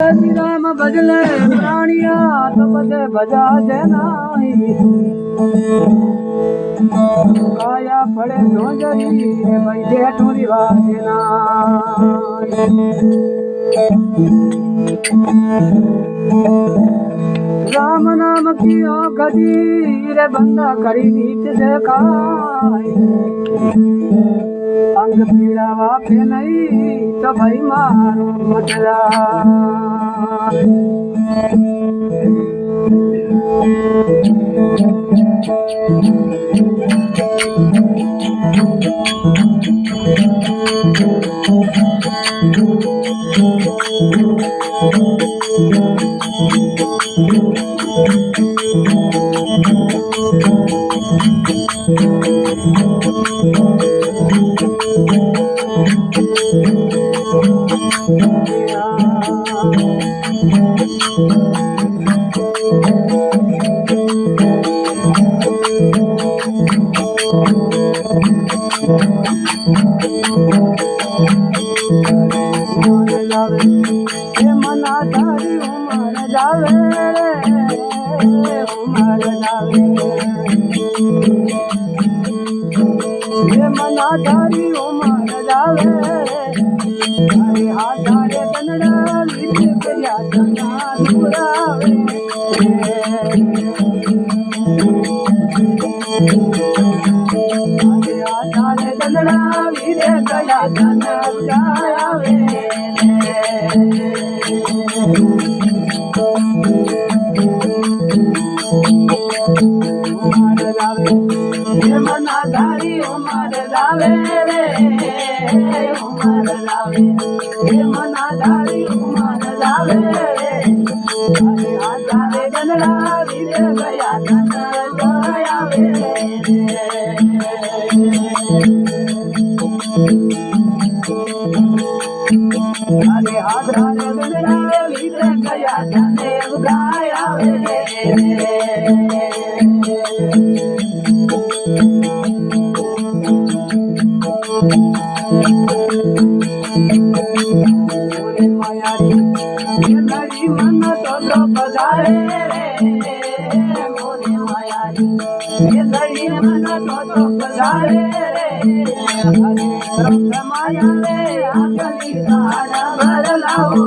श्री राम भजले प्राणिया तो बजे भजा जनाई काया पड़े झोंझरी भाई जेठूरी वाजना राम नाम की गदी रे बंदा करी नीत से खाए अंग पीड़ा वापे नहीं तो भाई मारो मटला मनाधारी उमर जावे हरे हाथारे बनड़ा लिख गया तना दुरावे हरे हाथारे बनड़ा लिख गया तना दुरावे उमर जावे मनाधारी उमर जावे रे उमर जावे मनाधारी उमर जावे रे हरे हाथारे बनड़ा लिख गया तना दुरावे हरे हाथारे बनड़ा लिख गया तना दुरावे मन तो बजारे रे मोरे मायारी ये लड़ी मन तो बजारे रे हरे रंग माया रे आगली सारा भर लाओ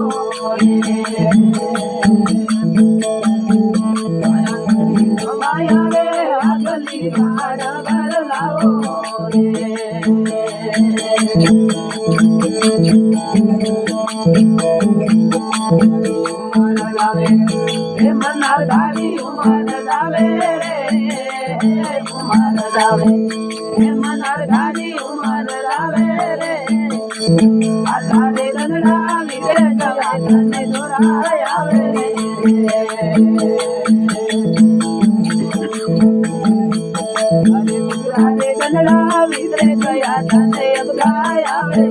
रे माया रे आगली सारा भर लाओ रे मनाधारी उमर जावे रे उमर जावे मनाधारी उमर जावे रे आधारे गंगा मिले जगा धने दोरायावे हरे मुरारे गंगा मिले गया धने अबगायावे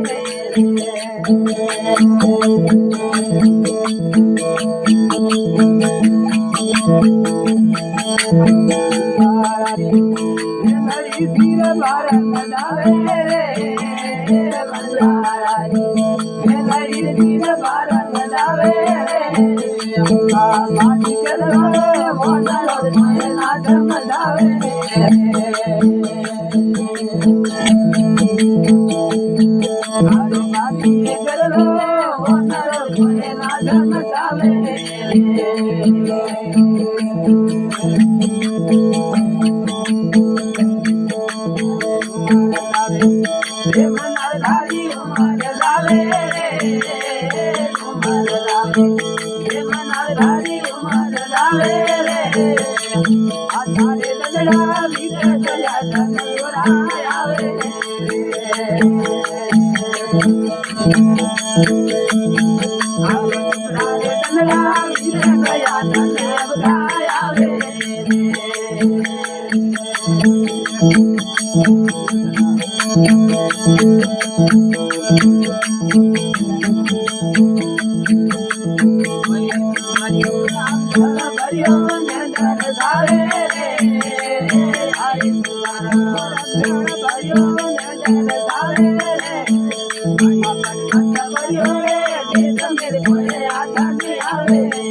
धीर भारत जावे रे बंजारी धीर भारत जावे रे माटी चलो मोदर नाच मजावे हरे माटी चलो मोदर नाच मजावे मनाधारी उमर जावे रे उमर जावे मनाधारी उमर जावे रे आधारे लगड़ा लिख गया तना दुरावे आधारे लगड़ा लिख गया तना दुरावे मेरे Thank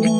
you.